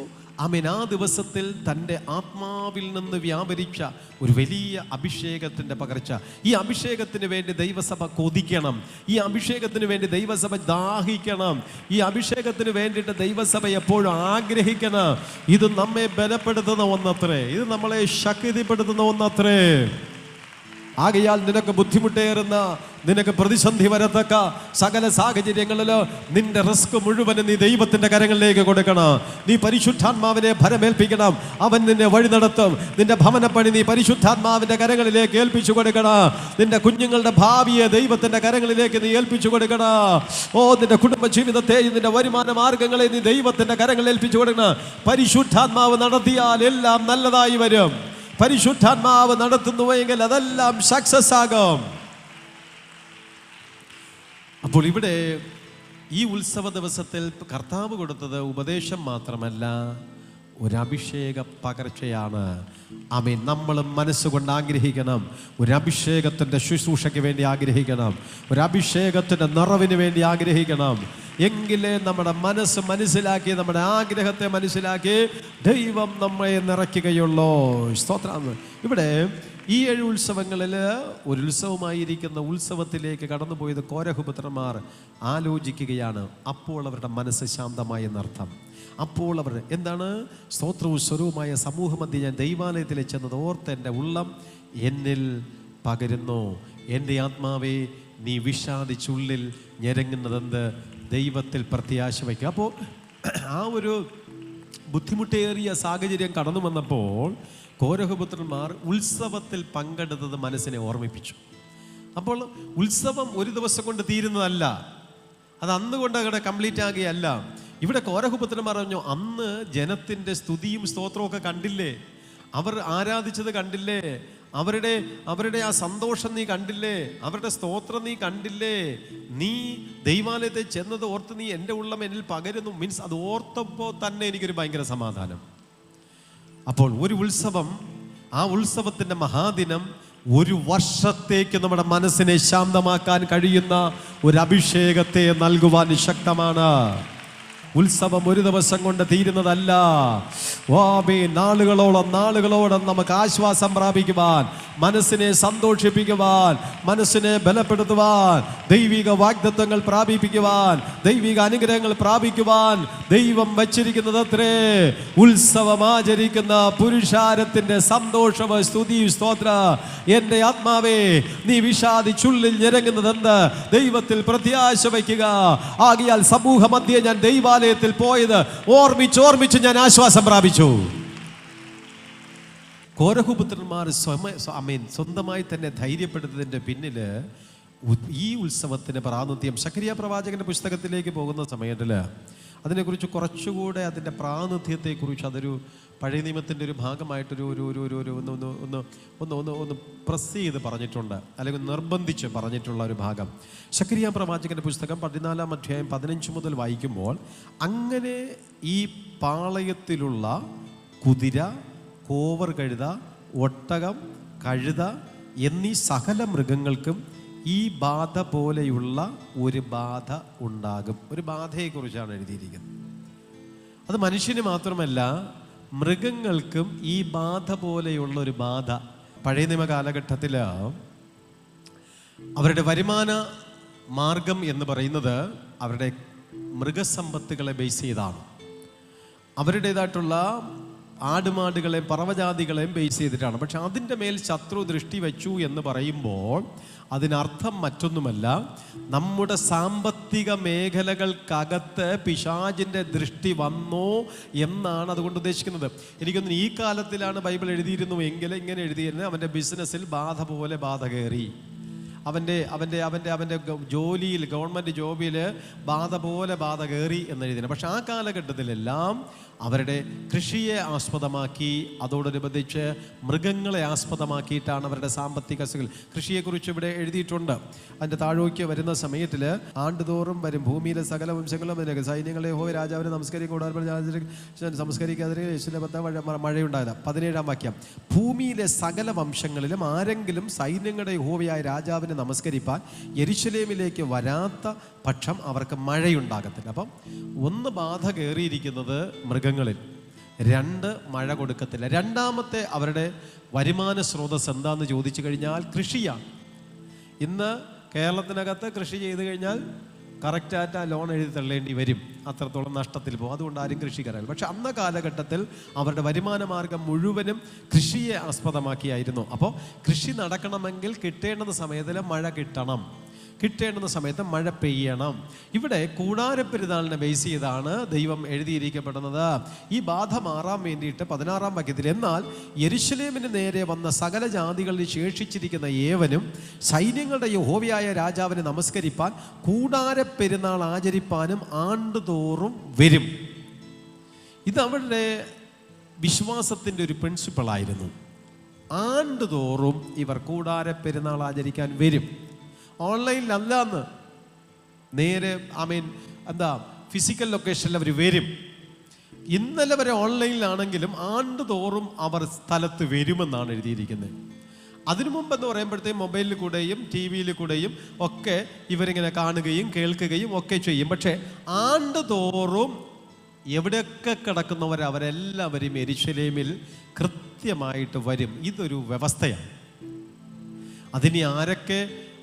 ആ ദിവസത്തിൽ തൻ്റെ ആത്മാവിൽ നിന്ന് വ്യാപരിച്ച ഒരു വലിയ അഭിഷേകത്തിൻ്റെ പകർച്ച. ഈ അഭിഷേകത്തിന് വേണ്ടി ദൈവസഭ കൊതിക്കണം, ഈ അഭിഷേകത്തിന് വേണ്ടി ദൈവസഭ ദാഹിക്കണം, ഈ അഭിഷേകത്തിന് വേണ്ടിയിട്ട് ദൈവസഭ എപ്പോഴും ആഗ്രഹിക്കണം. ഇത് നമ്മെ ബലപ്പെടുത്തുന്ന ഒന്നത്രേ, ഇത് നമ്മളെ ശക്തിപ്പെടുത്തുന്ന ഒന്നത്രേ. ആകയാൽ നിനക്ക് ബുദ്ധിമുട്ടേറുന്ന, നിനക്ക് പ്രതിസന്ധി വരത്തക്ക സകല സാഹചര്യങ്ങളിലോ നിന്റെ റിസ്ക് മുഴുവനും നീ ദൈവത്തിന്റെ കരങ്ങളിലേക്ക് കൊടുക്കണം. നീ പരിശുദ്ധാത്മാവിനെ ഭരമേൽപ്പിക്കണം. അവൻ നിന്നെ വഴി നടത്തും. നിന്റെ ഭവനപ്പണി നീ പരിശുദ്ധാത്മാവിന്റെ കരങ്ങളിലേക്ക് ഏൽപ്പിച്ചു കൊടുക്കണം. നിന്റെ കുഞ്ഞുങ്ങളുടെ ഭാവിയെ ദൈവത്തിന്റെ കരങ്ങളിലേക്ക് നീ ഏൽപ്പിച്ചു കൊടുക്കണം. നിന്റെ കുടുംബ ജീവിതത്തെയും നിന്റെ വരുമാന മാർഗങ്ങളെ നീ ദൈവത്തിന്റെ കരങ്ങളിൽ ഏൽപ്പിച്ചു കൊടുക്കണം. പരിശുദ്ധാത്മാവ് നടത്തിയാൽ എല്ലാം നല്ലതായി വരും. പരിശുദ്ധാത്മാവ് നടത്തുന്നുവെങ്കിൽ അതെല്ലാം സക്സസ് ആകും. അപ്പോൾ ഇവിടെ ഈ ഉത്സവ ദിവസത്തിൽ കർത്താവ് കൊടുത്തത് ഉപദേശം മാത്രമല്ല, ഒരു അഭിഷേക പകർച്ചയാണ്. ആമേൻ. നമ്മൾ മനസ്സുകൊണ്ട് ആഗ്രഹിക്കണം, ഒരു അഭിഷേകത്തിൻ്റെ ശുശ്രൂഷയ്ക്ക് വേണ്ടി ആഗ്രഹിക്കണം, ഒരു അഭിഷേകത്തിൻ്റെ നിറവിന് വേണ്ടി ആഗ്രഹിക്കണം. എങ്കിലേ നമ്മുടെ മനസ്സ് മനസ്സിലാക്കി, നമ്മുടെ ആഗ്രഹത്തെ മനസ്സിലാക്കി ദൈവം നമ്മെ നിറയ്ക്കുകയുള്ളൂ. സ്തോത്രം. ഇവിടെ ഈ 7 ഉത്സവങ്ങളിൽ ഒരു ഉത്സവമായിരിക്കുന്ന ഉത്സവത്തിലേക്ക് കടന്നുപോയത് കോരഹുപുത്രന്മാർ ആലോചിക്കുകയാണ്. അപ്പോൾ അവരുടെ മനസ്സ് ശാന്തമായി എന്നർത്ഥം. അപ്പോൾ അവർ എന്താണ്? സ്തോത്രവും സ്വരവുമായ സമൂഹമധ്യ ഞാൻ ദൈവാലയത്തിൽ ചെന്നത് ഓർത്ത് എൻ്റെ ഉള്ളം എന്നിൽ പകരുന്നു. എൻ്റെ ആത്മാവേ നീ വിഷാദിച്ചുള്ളിൽ ഞെരങ്ങുന്നതെന്ത്? ദൈവത്തിൽ പ്രത്യാശ വയ്ക്കുക. അപ്പോൾ ആ ഒരു ബുദ്ധിമുട്ടേറിയ സാഹചര്യം കടന്നു വന്നപ്പോൾ കോരഹപുത്രന്മാർ ഉത്സവത്തിൽ പങ്കെടുത്തത് മനസ്സിനെ ഓർമ്മിപ്പിച്ചു. അപ്പോൾ ഉത്സവം ഒരു ദിവസം കൊണ്ട് തീരുന്നതല്ല, അത് അന്ന് കൊണ്ട് അവിടെ കംപ്ലീറ്റ് ആകുകയല്ല. ഇവിടെ കോരഹപുത്രന്മാർ പറഞ്ഞു, അന്ന് ജനത്തിൻ്റെ സ്തുതിയും സ്തോത്രവും ഒക്കെ കണ്ടില്ലേ, അവർ ആരാധിച്ചത് കണ്ടില്ലേ, അവരുടെ ആ സന്തോഷം നീ കണ്ടില്ലേ, അവരുടെ സ്തോത്രം നീ കണ്ടില്ലേ, നീ ദൈവാലയത്തെ ചെന്നത് ഓർത്ത് നീ എൻ്റെ ഉള്ളം എന്നിൽ പകരുന്നു. മീൻസ് അത് ഓർത്തപ്പോൾ തന്നെ എനിക്കൊരു ഭയങ്കര സമാധാനം. അപ്പോൾ ഒരു ഉത്സവം, ആ ഉത്സവത്തിൻ്റെ മഹാദിനം ഒരു വർഷത്തേക്ക് നമ്മുടെ മനസ്സിനെ ശാന്തമാക്കാൻ കഴിയുന്ന ഒരു അഭിഷേകത്തെ നൽകുവാൻ ശക്തമാണ്. ഉത്സവം ഒരു ദിവസം കൊണ്ട് തീരുന്നതല്ല. നാളുകളോളം നമുക്ക് ആശ്വാസം പ്രാപിക്കുവാൻ, മനസ്സിനെ സന്തോഷിപ്പിക്കുവാൻ, മനസ്സിനെ ബലപ്പെടുത്തുവാൻ, ദൈവിക വാഗ്ദത്തങ്ങൾ പ്രാപിപ്പിക്കുവാൻ, ദൈവിക അനുഗ്രഹങ്ങൾ പ്രാപിക്കുവാൻ ദൈവം വച്ചിരിക്കുന്നത് അത്രേ. ഉത്സവം ആചരിക്കുന്ന പുരുഷാരത്തിന്റെ സന്തോഷവും സ്തുതിയും സ്തോത്ര. എൻ്റെ ആത്മാവേ നീ വിഷാദിച്ചുള്ളിൽ ഞെരങ്ങുന്നതെന്ത്? ദൈവത്തിൽ പ്രത്യാശ വയ്ക്കുക. ആകയാൽ സമൂഹ മധ്യേ ഞാൻ ദൈവാലയത്തിൽ പോയത് ഓർമ്മിച്ച് ഞാൻ ആശ്വാസം പ്രാപിച്ചു. കോരഹുപുത്രന്മാർ സ്വന്തമായി തന്നെ ധൈര്യപ്പെടുത്തതിൻ്റെ പിന്നിൽ ഈ ഉത്സവത്തിന് പ്രാതിനിധ്യം, സഖരിയ പ്രവാചകന്റെ പുസ്തകത്തിലേക്ക് പോകുന്ന സമയത്തിൽ അതിനെക്കുറിച്ച് കുറച്ചുകൂടെ അതിൻ്റെ പ്രാതിനിധ്യത്തെക്കുറിച്ച് അതൊരു പഴയ നിയമത്തിൻ്റെ ഒരു ഭാഗമായിട്ടൊരു ഒന്ന് പ്രസ് ചെയ്ത് പറഞ്ഞിട്ടുണ്ട്, അല്ലെങ്കിൽ നിർബന്ധിച്ച് പറഞ്ഞിട്ടുള്ള ഒരു ഭാഗം. സഖരിയ പ്രവാചകന്റെ പുസ്തകം 14-ാം അധ്യായം 15 മുതൽ വായിക്കുമ്പോൾ, അങ്ങനെ ഈ പാളയത്തിലുള്ള കുതിര, കോവർ കഴുത, ഒട്ടകം, കഴുത എന്നീ സകല മൃഗങ്ങൾക്കും ഈ ബാധ പോലെയുള്ള ഒരു ബാധ ഉണ്ടാകും. ഒരു ബാധയെക്കുറിച്ചാണ് എഴുതിയിരിക്കുന്നത്. അത് മനുഷ്യന് മാത്രമല്ല, മൃഗങ്ങൾക്കും ഈ ബാധ പോലെയുള്ള ഒരു ബാധ. പഴയ നിയമ കാലഘട്ടത്തിൽ അവരുടെ വരുമാന മാർഗം എന്ന് പറയുന്നത് അവരുടെ മൃഗസമ്പത്തുകളെ ബേസ് ചെയ്താണ്. അവരുടേതായിട്ടുള്ള ആടുമാടുകളെയും പറവജാതികളെയും ബേസ് ചെയ്തിട്ടാണ്. പക്ഷെ അതിൻ്റെ മേൽ ശത്രു ദൃഷ്ടി വെച്ചു എന്ന് പറയുമ്പോൾ അതിനർത്ഥം മറ്റൊന്നുമല്ല, നമ്മുടെ സാമ്പത്തിക മേഖലകൾക്കകത്ത് പിശാചിൻ്റെ ദൃഷ്ടി വന്നോ എന്നാണ് അതുകൊണ്ട് ഉദ്ദേശിക്കുന്നത്. എനിക്കൊന്ന് ഈ കാലത്തിലാണ് ബൈബിൾ എഴുതിയിരുന്നു എങ്കിൽ ഇങ്ങനെ എഴുതിയിരുന്നത്, അവൻ്റെ ബിസിനസ്സിൽ ബാധ പോലെ ബാധ കയറി, അവൻ്റെ ജോലിയിൽ, ഗവൺമെൻറ് ജോബിൽ ബാധ പോലെ ബാധ കയറി എന്നെഴുതിയത്. പക്ഷെ ആ കാലഘട്ടത്തിലെല്ലാം അവരുടെ കൃഷിയെ ആസ്പദമാക്കി, അതോടനുബന്ധിച്ച് മൃഗങ്ങളെ ആസ്പദമാക്കിയിട്ടാണ് അവരുടെ സാമ്പത്തിക കൃഷിയെക്കുറിച്ച് ഇവിടെ എഴുതിയിട്ടുണ്ട്. അതിൻ്റെ താഴോയ്ക്ക് വരുന്ന സമയത്തിൽ ആണ്ടുതോറും വരും ഭൂമിയിലെ സകല വംശങ്ങളും സൈന്യങ്ങളെ യഹോവ രാജാവിനെ സംസ്കരിക്കാതെ യേശുവിന്റെ മഴയുണ്ടായത്. 17-ാം വാക്യം, ഭൂമിയിലെ സകല വംശങ്ങളിലും ആരെങ്കിലും സൈന്യങ്ങളുടെ യഹോവയായ രാജാവിനെ നമസ്കരിപ്പാൻ യെരുശലേമിലേക്ക് വരാത്ത പക്ഷം അവർക്ക് മഴയുണ്ടാകത്തില്ല. അപ്പം ഒന്ന് ബാധ കയറിയിരിക്കുന്നത് മൃഗങ്ങളിൽ, 2 മഴ കൊടുക്കത്തില്ല. രണ്ടാമത്തെ അവരുടെ വരുമാന സ്രോതസ് എന്താണെന്ന് ചോദിച്ചു കഴിഞ്ഞാൽ കൃഷിയാണ്. ഇന്ന് കേരളത്തിനകത്ത് കൃഷി ചെയ്ത് കഴിഞ്ഞാൽ കറക്റ്റായിട്ട് ആ ലോൺ എഴുതി തള്ളേണ്ടി വരും, അത്രത്തോളം നഷ്ടത്തിൽ പോകും. അതുകൊണ്ട് ആരും കൃഷിക്കാരാണ്. പക്ഷെ അന്ന കാലഘട്ടത്തിൽ അവരുടെ വരുമാന മാർഗം മുഴുവനും കൃഷിയെ ആസ്പദമാക്കിയായിരുന്നു. അപ്പോൾ കൃഷി നടക്കണമെങ്കിൽ കിട്ടേണ്ടുന്ന സമയത്തിൽ മഴ കിട്ടേണ്ടുന്ന സമയത്ത് മഴ പെയ്യണം. ഇവിടെ കൂടാരപ്പെരുന്നാളിനെ ബേസ് ചെയ്താണ് ദൈവം എഴുതിയിരിക്കപ്പെടുന്നത്. ഈ ബാധ മാറാൻ വേണ്ടിയിട്ട് 16-ാം വാക്യത്തിൽ, എന്നാൽ യെരുശലേമിന് നേരെ വന്ന സകല ജാതികളിൽ ശേഷിച്ചിരിക്കുന്ന ഏവനും സൈന്യങ്ങളുടെ യഹോവയായ രാജാവിനെ നമസ്കരിപ്പാൻ കൂടാരപ്പെരുന്നാൾ ആചരിപ്പാനും ആണ്ടുതോറും വരും. ഇത് അവരുടെ വിശ്വാസത്തിൻ്റെ ഒരു പ്രിൻസിപ്പിളായിരുന്നു. ആണ്ടുതോറും ഇവർ കൂടാരപ്പെരുന്നാൾ ആചരിക്കാൻ വരും. ഓൺലൈനിലല്ലാന്ന്, നേരെ ഫിസിക്കൽ ലൊക്കേഷനിൽ അവർ വരും. ഇന്നലെ വരെ ഓൺലൈനിലാണെങ്കിലും ആണ്ടുതോറും അവർ സ്ഥലത്ത് വരുമെന്നാണ് എഴുതിയിരിക്കുന്നത്. അതിനു മുമ്പെന്ന് പറയുമ്പോഴത്തേക്കും മൊബൈലിൽ കൂടെയും ടി വിയിൽ കൂടെയും ഒക്കെ ഇവരിങ്ങനെ കാണുകയും കേൾക്കുകയും ഒക്കെ ചെയ്യും. പക്ഷേ ആണ്ടുതോറും എവിടെയൊക്കെ കിടക്കുന്നവർ അവരെല്ലാവരും യെരൂശലേമിൽ കൃത്യമായിട്ട് വരും. ഇതൊരു വ്യവസ്ഥയാണ്. അതിനി ആരൊക്കെ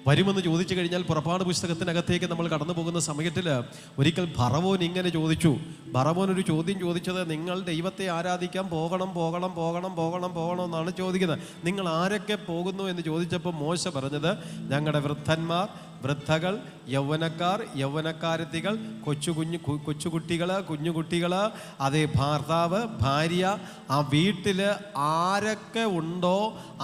വരുമെന്ന് ചോദിച്ചു കഴിഞ്ഞാൽ പുറപ്പാട് പുസ്തകത്തിനകത്തേക്ക് നമ്മൾ കടന്നു പോകുന്ന സമയത്തിൽ ഒരിക്കൽ ഫറവോൻ ഇങ്ങനെ ചോദിച്ചു. ഫറവോൻ ഒരു ചോദ്യം ചോദിച്ചത്, നിങ്ങൾ ദൈവത്തെ ആരാധിക്കാൻ പോകണം പോകണം പോകണം പോകണം പോകണം എന്നാണ് ചോദിക്കുന്നത്. നിങ്ങൾ ആരൊക്കെ പോകുന്നു എന്ന് ചോദിച്ചപ്പോൾ മോശ പറഞ്ഞത്, ഞങ്ങളുടെ വൃദ്ധന്മാർ, വൃദ്ധകൾ, യൗവനക്കാർ, യൗവനക്കാരത്തികൾ, കൊച്ചുകുട്ടികൾ, കുഞ്ഞുകുട്ടികൾ, അതേ ഭർത്താവ്, ഭാര്യ, ആ വീട്ടിൽ ആരൊക്കെ ഉണ്ടോ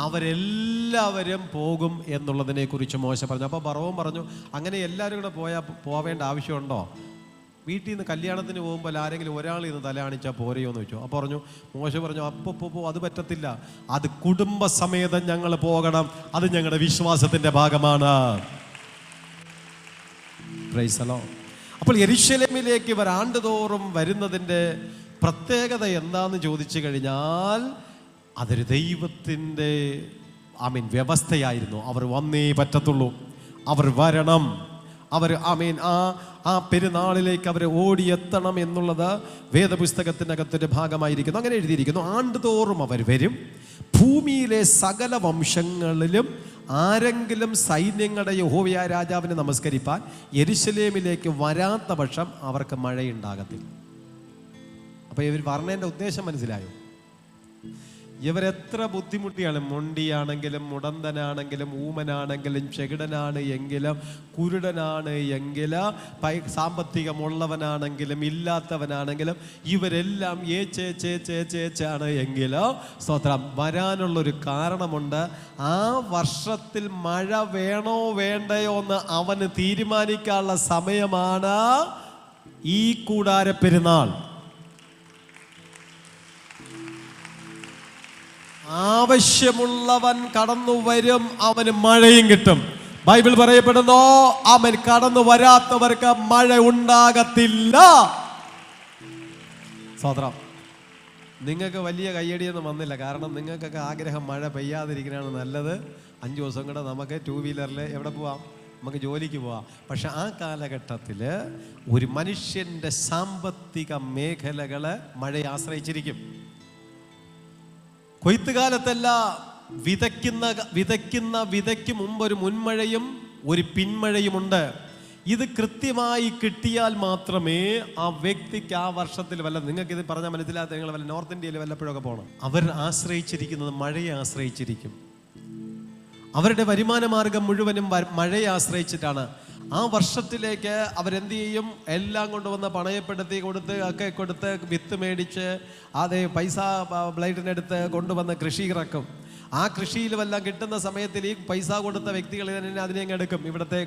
അവരെല്ലാവരും പോകും എന്നുള്ളതിനെ കുറിച്ച് മോശ പറഞ്ഞു. അപ്പോൾ ഫറവോൻ പറഞ്ഞു, അങ്ങനെ എല്ലാവരും കൂടെ പോവേണ്ട ആവശ്യമുണ്ടോ? വീട്ടിൽ നിന്ന് കല്യാണത്തിന് പോകുമ്പോൾ ആരെങ്കിലും ഒരാൾ ഇന്ന് തലയാണിച്ചാൽ പോരെയോ എന്ന് വെച്ചു. അപ്പോൾ പറഞ്ഞു, മോശ പറഞ്ഞു, അപ്പോൾ അത് പറ്റത്തില്ല, അത് കുടുംബസമേതം ഞങ്ങൾ പോകണം, അത് ഞങ്ങളുടെ വിശ്വാസത്തിൻ്റെ ഭാഗമാണ്. അപ്പോൾ യെരൂശലേമിലേക്ക് ഇവർ ആണ്ടുതോറും വരുന്നതിൻ്റെ പ്രത്യേകത എന്താന്ന് ചോദിച്ചു കഴിഞ്ഞാൽ അതൊരു ദൈവത്തിൻ്റെ വ്യവസ്ഥയായിരുന്നു. അവർ വന്നേ പറ്റത്തുള്ളൂ, അവർ വരണം, അവർ ആ പെരുന്നാളിലേക്ക് അവർ ഓടിയെത്തണം എന്നുള്ളത് വേദപുസ്തകത്തിനകത്തൊരു ഭാഗമായിരിക്കുന്നു. അങ്ങനെ എഴുതിയിരിക്കുന്നു, ആണ്ടുതോറും അവർ വരും. ഭൂമിയിലെ സകല വംശങ്ങളിലും ആരെങ്കിലും സൈന്യങ്ങളുടെ യഹോവയായ രാജാവിനെ നമസ്കരിപ്പാൻ യെരൂശലേമിലേക്ക് വരാത്ത പക്ഷം അവർക്ക് മഴയുണ്ടാകത്തില്ല. അപ്പോൾ ഇവർ പറഞ്ഞതിൻ്റെ ഉദ്ദേശം മനസ്സിലായോ? ഇവരെത്ര ബുദ്ധിമുട്ടിയാണ്, മൊണ്ടിയാണെങ്കിലും മുടന്തനാണെങ്കിലും ഊമനാണെങ്കിലും ചെകിടനാണ് എങ്കിലും കുരുടനാണ് എങ്കിലും സാമ്പത്തികമുള്ളവനാണെങ്കിലും ഇല്ലാത്തവനാണെങ്കിലും ഇവരെല്ലാം ഏച്ചാണ് എങ്കിലും സ്തോത്രം വരാനുള്ളൊരു കാരണമുണ്ട്. ആ വർഷത്തിൽ മഴ വേണോ വേണ്ടയോ എന്ന് അവന് തീരുമാനിക്കാനുള്ള സമയമാണ് ഈ കൂടാര പെരുന്നാൾ. ആവശ്യമുള്ളവൻ കടന്നു വരും, അവന് മഴയും കിട്ടും. ബൈബിൾ പറയപ്പെടുന്നു, അവൻ കടന്നു വരാത്തവർക്ക് മഴ ഉണ്ടാകത്തില്ല. സ്വതന്ത്രം. നിങ്ങൾക്ക് വലിയ കയ്യടിയൊന്നും വന്നില്ല, കാരണം നിങ്ങൾക്കൊക്കെ ആഗ്രഹം മഴ പെയ്യാതിരിക്കണതാണ് നല്ലത്. 5 ദിവസം കൂടെ നമുക്ക് 2 വീലറിൽ എവിടെ പോവാം, നമുക്ക് ജോലിക്ക് പോവാം. പക്ഷെ ആ കാലഘട്ടത്തിൽ ഒരു മനുഷ്യൻ്റെ സാമ്പത്തിക മേഖലകളെ മഴയെ ആശ്രയിച്ചിരിക്കും. കൊയ്ത്തുകാലത്തല്ല, വിതയ്ക്ക് മുമ്പ് ഒരു മുൻമഴയും ഒരു പിന്മഴയുമുണ്ട്. ഇത് കൃത്യമായി കിട്ടിയാൽ മാത്രമേ ആ വ്യക്തിക്ക് ആ വർഷത്തിൽ നിങ്ങൾക്കിത് പറഞ്ഞാൽ മനസ്സിലാത്ത നിങ്ങൾ നോർത്ത് ഇന്ത്യയിൽ വല്ലപ്പോഴൊക്കെ പോകണം. അവർ ആശ്രയിച്ചിരിക്കുന്നത് മഴയെ ആശ്രയിച്ചിരിക്കും. അവരുടെ വരുമാന മാർഗം മുഴുവനും മഴയെ ആശ്രയിച്ചിട്ടാണ്. ആ വർഷത്തിലേക്ക് അവരെന്ത് ചെയ്യും? എല്ലാം കൊണ്ടുവന്ന് പണയപ്പെടുത്തി കൊടുത്ത് വിത്ത് മേടിച്ച് അതേ പൈസ ബ്ലൈഡിനെടുത്ത് കൊണ്ടുവന്ന് കൃഷി ഇറക്കും. ആ കൃഷിയിൽ വല്ലതും കിട്ടുന്ന സമയത്തിൽ ഈ പൈസ കൊടുത്ത വ്യക്തികൾ തന്നെ അതിനെ എടുക്കും. ഇവിടുത്തെ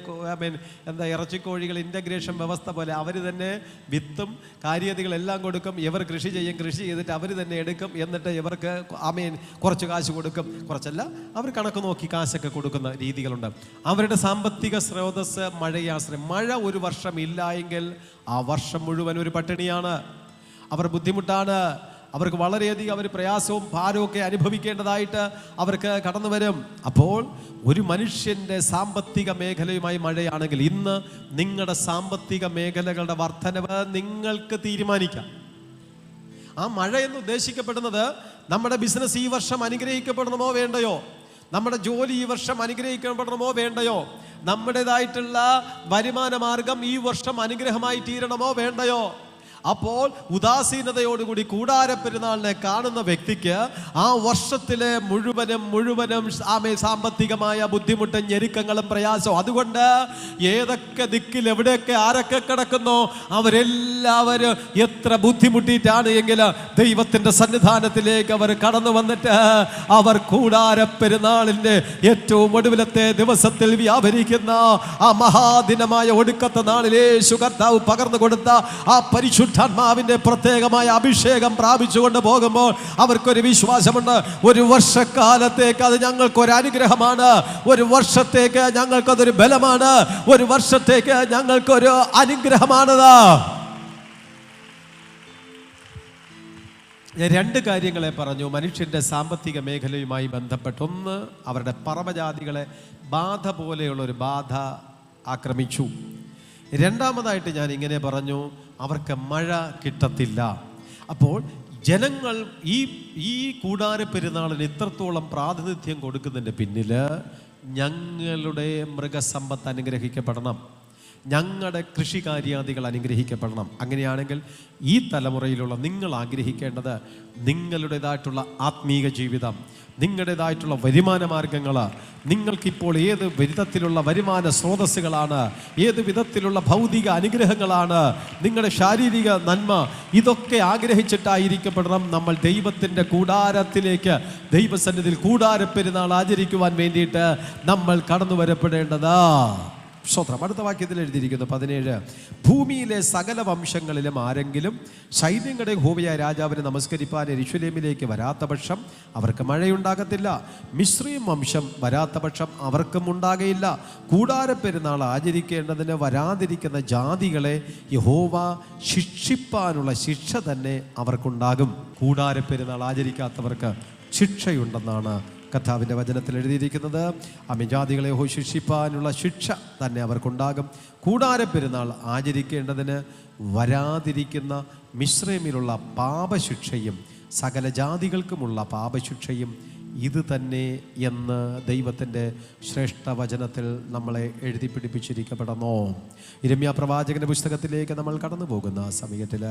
ഇറച്ചിക്കോഴികൾ ഇൻ്റഗ്രേഷൻ വ്യവസ്ഥ പോലെ അവർ തന്നെ വിത്തും കാര്യതികളെല്ലാം കൊടുക്കും. ഇവർ കൃഷി ചെയ്യും, കൃഷി ചെയ്തിട്ട് അവർ തന്നെ എടുക്കും. എന്നിട്ട് ഇവർക്ക് കുറച്ച് കാശ് കൊടുക്കും, കുറച്ചല്ല അവർ കണക്ക് നോക്കി കാശൊക്കെ കൊടുക്കുന്ന രീതികളുണ്ട്. അവരുടെ സാമ്പത്തിക സ്രോതസ് മഴയെ ആശ്രയം. മഴ ഒരു വർഷം ഇല്ല എങ്കിൽ ആ വർഷം മുഴുവൻ ഒരു പട്ടിണിയാണ്, അവർ ബുദ്ധിമുട്ടാണ്, അവർക്ക് വളരെയധികം അവർ പ്രയാസവും ഭാരവും ഒക്കെ അനുഭവിക്കേണ്ടതായിട്ട് അവർക്ക് കടന്നു വരും. അപ്പോൾ ഒരു മനുഷ്യൻ്റെ സാമ്പത്തിക മേഖലയുമായി മഴയാണെങ്കിൽ ഇന്ന് നിങ്ങളുടെ സാമ്പത്തിക മേഖലകളുടെ വർധനവ് നിങ്ങൾക്ക് തീരുമാനിക്കാം. ആ മഴ എന്ന് ഉദ്ദേശിക്കപ്പെടുന്നത് നമ്മുടെ ബിസിനസ് ഈ വർഷം അനുഗ്രഹിക്കപ്പെടണമോ വേണ്ടയോ, നമ്മുടെ ജോലി ഈ വർഷം അനുഗ്രഹിക്കപ്പെടണമോ വേണ്ടയോ, നമ്മുടേതായിട്ടുള്ള വരുമാന മാർഗം ഈ വർഷം അനുഗ്രഹമായി തീരണമോ വേണ്ടയോ. അപ്പോൾ ഉദാസീനതയോടുകൂടി കൂടാര പെരുന്നാളിനെ കാണുന്ന വ്യക്തിക്ക് ആ വർഷത്തിലെ മുഴുവനും സാമ്പത്തികമായ ബുദ്ധിമുട്ടും ഞെരുക്കങ്ങളും പ്രയാസവും. അതുകൊണ്ട് ഏതൊക്കെ ദിക്കിൽ എവിടെയൊക്കെ ആരൊക്കെ കിടക്കുന്നോ അവരെല്ലാവരും എത്ര ബുദ്ധിമുട്ടിയിട്ടാണ് എങ്കിൽ ദൈവത്തിൻ്റെ സന്നിധാനത്തിലേക്ക് അവർ കടന്നു വന്നിട്ട് അവർ കൂടാര പെരുന്നാളിൻ്റെ ഏറ്റവും ഒടുവിലത്തെ ദിവസത്തിൽ വ്യാപരിക്കുന്ന ആ മഹാദിനമായ ഒടുക്കത്തെ നാളിൽ യേശു കർത്താവ് പകർന്നു കൊടുത്ത ആ പരിശുദ്ധാത്മാവിന്റെ പ്രത്യേകമായ അഭിഷേകം പ്രാപിച്ചുകൊണ്ട് പോകുമ്പോൾ അവർക്കൊരു വിശ്വാസമുണ്ട്. ഒരു വർഷക്കാലത്തേക്ക് അത് ഞങ്ങൾക്കൊരു അനുഗ്രഹമാണ്, ഒരു വർഷത്തേക്ക് ഞങ്ങൾക്കതൊരു ബലമാണ്, ഒരു വർഷത്തേക്ക് ഞങ്ങൾക്കൊരു അനുഗ്രഹമാണത്. ഞാൻ രണ്ട് കാര്യങ്ങളെ പറഞ്ഞു. മനുഷ്യൻ്റെ സാമ്പത്തിക മേഖലയുമായി ബന്ധപ്പെട്ട്, ഒന്ന്, അവരുടെ പറവജാതികളെ ബാധ പോലെയുള്ളൊരു ബാധ ആക്രമിച്ചു. രണ്ടാമതായിട്ട് ഞാൻ ഇങ്ങനെ പറഞ്ഞു, അവർക്ക് മഴ കിട്ടത്തില്ല. അപ്പോൾ ജനങ്ങൾ ഈ കൂടാര പെരുന്നാളിന് ഇത്രത്തോളം പ്രാതിനിധ്യം കൊടുക്കുന്നതിൻ്റെ പിന്നിൽ ഞങ്ങളുടെ മൃഗസമ്പത്ത് അനുഗ്രഹിക്കപ്പെടണം, ഞങ്ങളുടെ കൃഷികാര്യാദികൾ അനുഗ്രഹിക്കപ്പെടണം. അങ്ങനെയാണെങ്കിൽ ഈ തലമുറയിലുള്ള നിങ്ങൾ ആഗ്രഹിക്കേണ്ടത് നിങ്ങളുടേതായിട്ടുള്ള ആത്മീക ജീവിതം, നിങ്ങളുടേതായിട്ടുള്ള വരുമാന മാർഗങ്ങൾ, നിങ്ങൾക്കിപ്പോൾ ഏത് വിധത്തിലുള്ള വരുമാന സ്രോതസ്സുകളാണ്, ഏത് വിധത്തിലുള്ള ഭൗതിക അനുഗ്രഹങ്ങളാണ്, നിങ്ങളുടെ ശാരീരിക നന്മ, ഇതൊക്കെ ആഗ്രഹിച്ചിട്ടായിരിക്കപ്പെടണം നമ്മൾ ദൈവത്തിൻ്റെ കൂടാരത്തിലേക്ക്, ദൈവസന്നിധിയിൽ കൂടാര പെരുന്നാൾ ആചരിക്കുവാൻ വേണ്ടിയിട്ട് നമ്മൾ കടന്നു വരപ്പെടേണ്ടത്. സ്തോത്രം. അടുത്ത വാക്യത്തിൽ എഴുതിയിരിക്കുന്നു 17, ഭൂമിയിലെ സകല വംശങ്ങളിലും ആരെങ്കിലും സൈന്യങ്ങളുടെ യഹോവയായ രാജാവിനെ നമസ്കരിപ്പാൻ യെരൂശലേമിലേക്ക് വരാത്ത പക്ഷം അവർക്ക് മഴയുണ്ടാകത്തില്ല. മിസ്രയീം വംശം വരാത്ത പക്ഷം അവർക്കും ഉണ്ടാകയില്ല. കൂടാര പെരുന്നാൾ ആചരിക്കേണ്ടതിന് വരാതിരിക്കുന്ന ജാതികളെ യഹോവ ശിക്ഷിപ്പാനുള്ള ശിക്ഷ തന്നെ അവർക്കുണ്ടാകും. കൂടാര പെരുന്നാൾ ആചരിക്കാത്തവർക്ക് ശിക്ഷയുണ്ടെന്നാണ് കർത്താവിൻ്റെ വചനത്തിൽ എഴുതിയിരിക്കുന്നത്. ജാതികളെ ശിക്ഷിപ്പാനുള്ള ശിക്ഷ തന്നെ അവർക്കുണ്ടാകും. കൂടാര പെരുന്നാൾ ആചരിക്കേണ്ടതിന് വരാതിരിക്കുന്ന മിസ്രയീമിലുള്ള പാപശിക്ഷയും സകല ജാതികൾക്കുമുള്ള പാപശിക്ഷയും ഇത് തന്നെ എന്ന് ദൈവത്തിൻ്റെ ശ്രേഷ്ഠ വചനത്തിൽ നമ്മളെ എഴുതി പിടിപ്പിച്ചിരിക്കപ്പെടുന്നു. യിരെമ്യാ പ്രവാചകന്റെ പുസ്തകത്തിലേക്ക് നമ്മൾ കടന്നു പോകുന്ന സമയത്തിൽ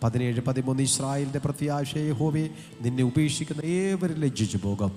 17-13, ഇസ്രായേലിൻ്റെ പ്രത്യാശയെ യഹോവേ, നിന്നെ ഉപേക്ഷിക്കുന്ന ഏവരും ലജ്ജിച്ചു പോകും,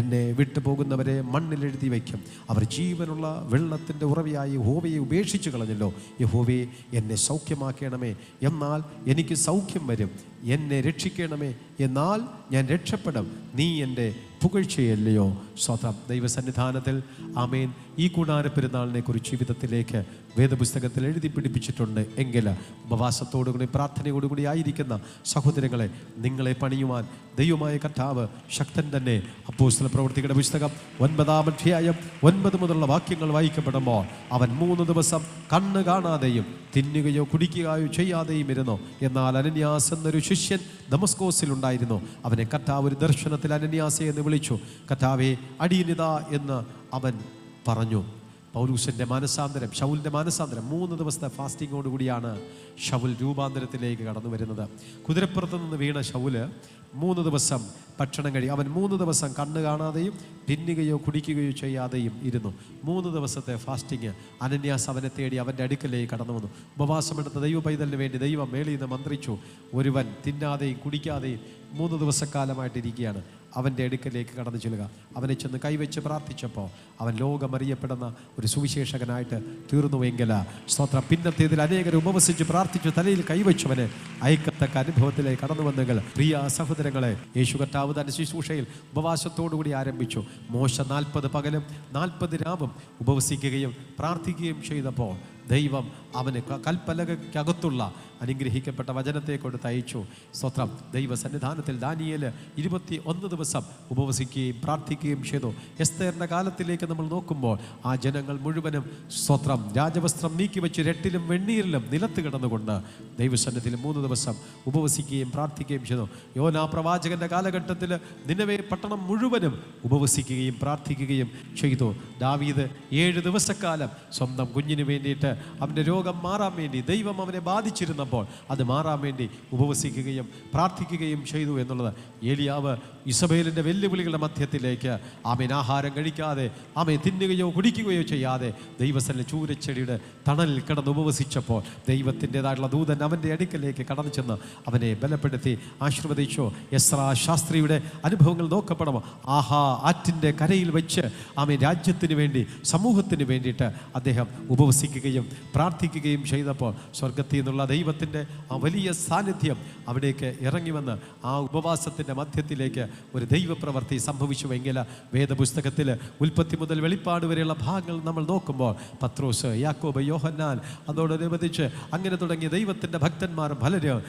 എന്നെ വിട്ടുപോകുന്നവരെ മണ്ണിൽ എഴുതി വയ്ക്കും, അവർ ജീവനുള്ള വെള്ളത്തിൻ്റെ ഉറവിയായി യഹോവയെ ഉപേക്ഷിച്ചു കളഞ്ഞല്ലോ. യഹോവേ, എന്നെ സൗഖ്യമാക്കണമേ, എന്നാൽ എനിക്ക് സൗഖ്യം വരും, എന്നെ രക്ഷിക്കണമേ, എന്നാൽ ഞാൻ രക്ഷപ്പെടും, നീ എൻ്റെ പുകഴ്ചയല്ലയോ. സ്വതം ദൈവസന്നിധാനത്തിൽ ആമേൻ ഈ കൂടാര പെരുന്നാളിനെ കുറിച്ച് ജീവിതത്തിലേക്ക് വേദപുസ്തകത്തിൽ എഴുതി പിടിപ്പിച്ചിട്ടുണ്ട് എങ്കിൽ ഉപവാസത്തോടുകൂടി പ്രാർത്ഥനയോടുകൂടി ആയിരിക്കുന്ന സഹോദരങ്ങളെ, നിങ്ങളെ പണിയുവാൻ ദൈവമായ കർത്താവ് ശക്തൻ തന്നെ. അപ്പോസ്തല പ്രവൃത്തികളുടെ പുസ്തകം 9-ാം അധ്യായം 9 മുതലുള്ള വാക്യങ്ങൾ വായിക്കപ്പെടുമ്പോൾ, അവൻ 3 ദിവസം കണ്ണ് കാണാതെയും തിന്നുകയോ കുടിക്കുകയോ ചെയ്യാതെയും ഇരുന്നു. എന്നാൽ അനന്യാസ് എന്നൊരു ശിഷ്യൻ ദമസ്കോസിലുണ്ടായിരുന്നു. അവനെ കർത്താവ് ഒരു ദർശനത്തിൽ അനന്യാസെ എന്ന് വിളിച്ചു. കർത്താവേ, അടിയനിതാ എന്ന് അവൻ പറഞ്ഞു. പൗലൂസിൻ്റെ മാനസാന്തരം, ശൗലിൻ്റെ മാനസാന്തരം, 3 ദിവസത്തെ ഫാസ്റ്റിങ്ങോടുകൂടിയാണ് ശൗൽ രൂപാന്തരത്തിലേക്ക് കടന്നു വരുന്നത്. കുതിരപ്പുറത്ത് നിന്ന് വീണ ശൗല് 3 ദിവസം ഭക്ഷണം അവൻ 3 ദിവസം കണ്ണ് കാണാതെയും തിന്നുകയോ കുടിക്കുകയോ ചെയ്യാതെയും ഇരുന്നു. 3 ദിവസത്തെ ഫാസ്റ്റിങ്. അനന്യാസ് അവനെ തേടി അവൻ്റെ അടുക്കലേക്ക് കടന്നു വന്നു. ഉപവാസമെടുത്ത ദൈവ പൈതലിന് വേണ്ടി ദൈവം മേളിൽ നിന്ന് മന്ത്രിച്ചു. ഒരുവൻ തിന്നാതെയും കുടിക്കാതെയും 3 ദിവസക്കാലമായിട്ടിരിക്കുകയാണ്. അവൻ്റെ അടുക്കലേക്ക് കടന്നു ചെല്ലുക. അവനെ ചെന്ന് കൈവച്ച് പ്രാർത്ഥിച്ചപ്പോൾ അവൻ ലോകമറിയപ്പെടുന്ന ഒരു സുവിശേഷകനായിട്ട് തീർന്നുവെങ്കിൽ സ്തോത്രം. പിന്നത്തേതിൽ അനേകർ ഉപവസിച്ച് പ്രാർത്ഥിച്ചു തലയിൽ കൈവച്ചവന് അയക്കത്തക്ക അനുഭവത്തിലേക്ക് കടന്നു വന്നെങ്കിൽ പ്രിയ സഹോദരങ്ങളെ, യേശു കർത്താവ് തൻ്റെ ശുശ്രൂഷയിൽ ഉപവാസത്തോടുകൂടി ആരംഭിച്ചു. മോശ 40 പകലും 40 രാവും ഉപവസിക്കുകയും പ്രാർത്ഥിക്കുകയും ചെയ്തപ്പോൾ ദൈവം അവന് കൽപ്പലകയ്ക്കകത്തുള്ള അനുഗ്രഹിക്കപ്പെട്ട വചനത്തെ കൊടുത്ത് അയച്ചു. സ്തോത്രം. ദൈവസന്നിധാനത്തിൽ ദാനിയേൽ 21 ദിവസം ഉപവസിക്കുകയും പ്രാർത്ഥിക്കുകയും ചെയ്തു. എസ്തേറിൻ്റെ കാലത്തിലേക്ക് നമ്മൾ നോക്കുമ്പോൾ ആ ജനങ്ങൾ മുഴുവനും സ്തോത്രം രാജവസ്ത്രം നീക്കി വെച്ച് രട്ടിലും വെണ്ണീരിലും നിലത്ത് കിടന്നുകൊണ്ട് ദൈവസന്നിധിയിൽ 3 ദിവസം ഉപവസിക്കുകയും പ്രാർത്ഥിക്കുകയും ചെയ്തു. യോനാ പ്രവാചകന്റെ കാലഘട്ടത്തിൽ നിനവേ പട്ടണം മുഴുവനും ഉപവസിക്കുകയും പ്രാർത്ഥിക്കുകയും ചെയ്തു. ദാവീദ് 7 ദിവസക്കാലം സ്വന്തം കുഞ്ഞിന് വേണ്ടിയിട്ട് അവൻ്റെ രോഗം മാറാൻ വേണ്ടി ദൈവം അവനെ ബാധിച്ചിരുന്നപ്പോൾ അത് മാറാൻ വേണ്ടി ഉപവസിക്കുകയും പ്രാർത്ഥിക്കുകയും ചെയ്തു എന്നുള്ളത്. ഏലിയാവ് ഇസബേലിൻ്റെ വെല്ലുവിളികളുടെ മധ്യത്തിലേക്ക് ആമേൻ ആഹാരം കഴിക്കാതെ ആമേൻ തിന്നുകയോ കുടിക്കുകയോ ചെയ്യാതെ ദൈവസന്നിധിയിൽ ചൂരച്ചെടിയുടെ തണലിൽ കിടന്ന് ഉപവസിച്ചപ്പോൾ ദൈവത്തിൻ്റെതായിട്ടുള്ള ദൂതൻ അവൻ്റെ അടുക്കലേക്ക് കടന്നു ചെന്ന് അവനെ ബലപ്പെടുത്തി ആശീർവദിച്ചു. എസ്രാ ശാസ്ത്രിയുടെ അനുഭവങ്ങൾ നോക്കപ്പെടുമ്പോൾ ആറ്റിൻ്റെ കരയിൽ വെച്ച് ആമേൻ രാജ്യത്തിന് വേണ്ടി സമൂഹത്തിന് വേണ്ടിയിട്ട് അദ്ദേഹം ഉപവസിക്കുകയും പ്രാർത്ഥിക്കുകയും ചെയ്തപ്പോൾ സ്വർഗത്തിൽ നിന്നുള്ള ദൈവത്തിൻ്റെ ആ വലിയ സാന്നിധ്യം അവിടേക്ക് ഇറങ്ങി വന്ന് ആ ഉപവാസത്തിൻ്റെ മധ്യത്തിലേക്ക് ഒരു ദൈവപ്രവൃത്തി സംഭവിച്ചുവെങ്കിൽ വേദപുസ്തകത്തിൽ ഉൽപ്പത്തി മുതൽ വെളിപ്പാട് വരെയുള്ള ഭാഗങ്ങൾ നമ്മൾ നോക്കുമ്പോൾ പത്രോസ്, യാക്കോബ്, യോഹന്നാൻ, അതോടനുബന്ധിച്ച് അങ്ങനെ തുടങ്ങിയ ദൈവത്തിൻ്റെ ഭക്തന്മാർ പലരും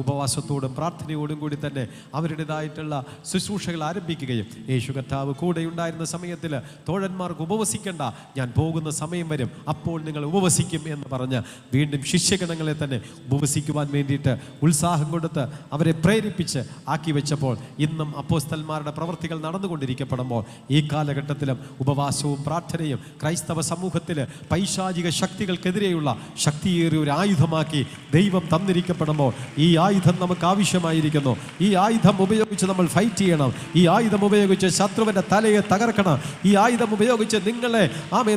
ഉപവാസത്തോടും പ്രാർത്ഥനയോടും കൂടി തന്നെ അവരുടേതായിട്ടുള്ള ശുശ്രൂഷകൾ ആരംഭിക്കുകയും യേശു കർത്താവ് കൂടെ ഉണ്ടായിരുന്ന സമയത്തിൽ തോഴന്മാർക്ക് ഉപവസിക്കേണ്ട, ഞാൻ പോകുന്ന സമയം വരും, അപ്പോൾ നിങ്ങൾ ഉപവസിക്കും എന്ന് പറഞ്ഞ് വീണ്ടും ശിഷ്യഗണങ്ങളെ തന്നെ ഉപവസിക്കുവാൻ വേണ്ടിയിട്ട് ഉത്സാഹം കൊടുത്ത് അവരെ പ്രേരിപ്പിച്ച് ആക്കി വെച്ചപ്പോൾ ഇന്നും അപ്പോസ്തലന്മാരുടെ പ്രവൃത്തികൾ നടന്നുകൊണ്ടിരിക്കപ്പെടുമ്പോൾ ഈ കാലഘട്ടത്തിലും ഉപവാസവും പ്രാർത്ഥനയും ക്രൈസ്തവ സമൂഹത്തിൽ പൈശാചിക ശക്തികൾക്കെതിരെയുള്ള ശക്തിയേറിയ ഒരു ആയുധമാക്കി ദൈവം തന്നിരിക്കപ്പെടുമ്പോൾ ഈ ആയുധം നമുക്ക് ആവശ്യമായിരിക്കുന്നു. ഈ ആയുധം ഉപയോഗിച്ച് നമ്മൾ ഫൈറ്റ് ചെയ്യണം. ഈ ആയുധം ഉപയോഗിച്ച് ശത്രുവിൻ്റെ തലയെ തകർക്കണം. ഈ ആയുധം ഉപയോഗിച്ച് നിങ്ങളെ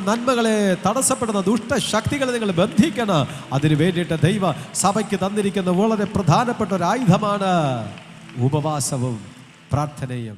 നന്മകളെ തടസ്സപ്പെടുന്ന ദുഷ്ടശക്തികളെ നിങ്ങൾ ബന്ധിക്കണം. അതിനു വേണ്ടിയിട്ട് ദൈവ സഭയ്ക്ക് തന്നിരിക്കുന്ന വളരെ പ്രധാനപ്പെട്ട ഒരു ആയുധമാണ് ഉപവാസവും പ്രാർത്ഥനയും.